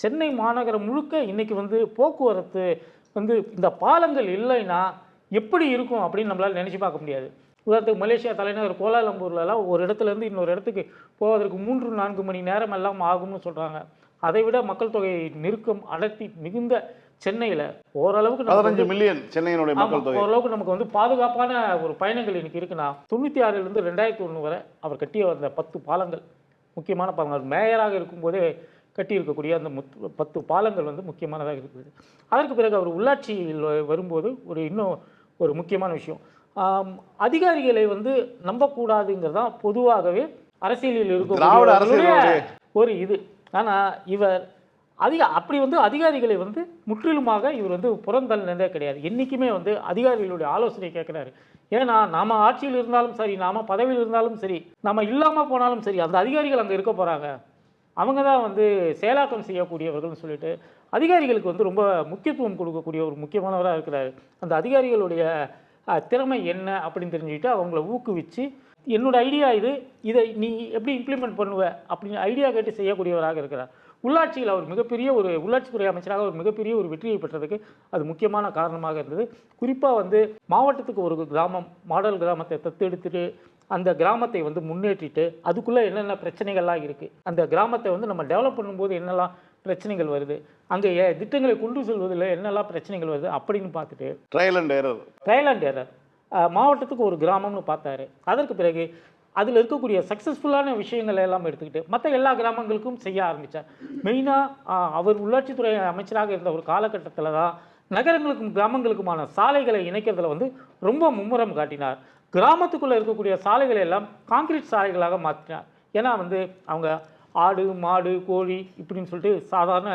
சென்னை மாநகரம் முழுக்க இன்றைக்கி வந்து போக்குவரத்து வந்து இந்த பாலங்கள் இல்லைன்னா எப்படி இருக்கும் அப்படின்னு நம்மளால் நினச்சி பார்க்க முடியாது. உதாரணத்துக்கு மலேசியா தலைநகர் கோலாலம்பூர்லலாம் ஒரு இடத்துலேருந்து இன்னொரு இடத்துக்கு போவதற்கு 3-4 மணி நேரம் எல்லாம் ஆகும்னு சொல்கிறாங்க. அதை விட மக்கள் தொகை நெருக்கம் அடர்த்தி மிகுந்த சென்னையில் ஓரளவுக்கு 15 மில்லியன் சென்னையினுடைய மக்கள் தொகை, ஓரளவுக்கு நமக்கு வந்து பாதுகாப்பான ஒரு பயணங்கள் இன்னைக்கு இருக்குன்னா 96லேருந்து 2001 வரை அவர் கட்டிய அந்த 10 பாலங்கள் முக்கியமான பாலங்கள். மேயராக இருக்கும்போதே கட்டியிருக்கக்கூடிய அந்த 10 பாலங்கள் வந்து முக்கியமானதாக இருக்குது. அதற்கு பிறகு அவர் உள்ளாட்சியில் வரும்போது இன்னும் ஒரு முக்கியமான விஷயம், அதிகாரிகளை வந்து நம்பக்கூடாதுங்கிறது தான் பொதுவாகவே அரசியலில் இருக்கக்கூடிய ஒரு இது. ஆனால் இவர் அப்படி வந்து அதிகாரிகளை வந்து முற்றிலுமாக இவர் வந்து புறந்தள்ளினதே கிடையாது. என்றைக்குமே வந்து அதிகாரிகளுடைய ஆலோசனை கேட்குறாரு. ஏன்னா நாம் ஆட்சியில் இருந்தாலும் சரி, நாம் பதவியில் இருந்தாலும் சரி, நம்ம இல்லாமல் போனாலும் சரி, அந்த அதிகாரிகள் அங்கே இருக்க போகிறாங்க, அவங்க தான் வந்து செயலாக்கம் செய்யக்கூடியவர்கள்னு சொல்லிட்டு அதிகாரிகளுக்கு வந்து ரொம்ப முக்கியத்துவம் கொடுக்கக்கூடிய ஒரு முக்கியமானவராக இருக்கிறாரு. அந்த அதிகாரிகளுடைய திறமை என்ன அப்படின்னு தெரிஞ்சுக்கிட்டு அவங்கள ஊக்குவிச்சு, என்னோட ஐடியா இதை நீ எப்படி இம்ப்ளிமெண்ட் பண்ணுவ அப்படின்னு ஐடியா கேட்டு செய்யக்கூடியவராக இருக்கிறார். உள்ளாட்சியில் அவர் மிகப்பெரிய ஒரு உள்ளாட்சித்துறை அமைச்சராக ஒரு மிகப்பெரிய ஒரு வெற்றியை பெற்றதுக்கு அது முக்கியமான காரணமாக இருந்தது. குறிப்பாக வந்து மாவட்டத்துக்கு ஒரு கிராமம், மாடல் கிராமத்தை தத்தெடுத்துட்டு அந்த கிராமத்தை வந்து முன்னேற்றிட்டு அதுக்குள்ளே என்னென்ன பிரச்சனைகள்லாம் இருக்குது, அந்த கிராமத்தை வந்து நம்ம டெவலப் பண்ணும்போது என்னெல்லாம் பிரச்சனைகள் வருது, அங்கே திட்டங்களை கொண்டு செல்வதில் என்னெல்லாம் பிரச்சனைகள் வருது அப்படின்னு பார்த்துட்டு ட்ரையல் அண்ட் எரர் மாவட்டத்துக்கு ஒரு கிராமம்னு பார்த்தாரு. அதற்கு பிறகு அதில் இருக்கக்கூடிய சக்ஸஸ்ஃபுல்லான விஷயங்கள் எல்லாம் எடுத்துக்கிட்டு மற்ற எல்லா கிராமங்களுக்கும் செய்ய ஆரம்பித்தார். மெயினாக அவர் உள்ளாட்சித்துறை அமைச்சராக இருந்த ஒரு காலகட்டத்தில் தான் நகரங்களுக்கும் கிராமங்களுக்குமான சாலைகளை இணைக்கிறதுல வந்து ரொம்ப மும்முரம் காட்டினார். கிராமத்துக்குள்ளே இருக்கக்கூடிய சாலைகளை எல்லாம் கான்கிரீட் சாலைகளாக மாற்றினார். ஏன்னா வந்து அவங்க ஆடு மாடு கோழி இப்படின்னு சொல்லிட்டு சாதாரண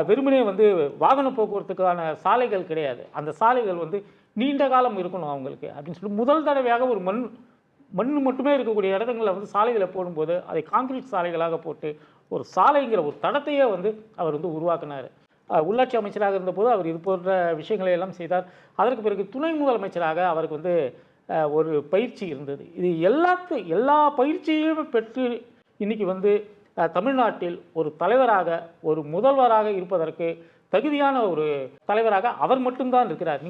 வெறுமனே வந்து வாகன போக்குவரத்துக்கான சாலைகள் கிடையாது. அந்த சாலைகள் வந்து நீண்ட காலம் இருக்கணும் அவங்களுக்கு அப்படின்னு சொல்லி முதல் தடவையாக ஒரு மண் மட்டுமே இருக்கக்கூடிய இடங்களில் வந்து சாலைகளை போடும்போது அதை கான்கிரீட் சாலைகளாக போட்டு ஒரு சாலைங்கிற ஒரு தடத்தையே வந்து அவர் வந்து உருவாக்கினார். உள்ளாட்சி அமைச்சராக இருந்தபோது அவர் இது போன்ற விஷயங்களை எல்லாம் செய்தார். அதற்கு பிறகு துணை முதலமைச்சராக அவருக்கு வந்து ஒரு பயிற்சி இருந்தது. இது எல்லா பயிற்சியுமே பெற்று இன்றைக்கி வந்து தமிழ்நாட்டில் ஒரு தலைவராக ஒரு முதல்வராக இருப்பதற்கு தகுதியான ஒரு தலைவராக அவர் மட்டும்தான் இருக்கிறார்.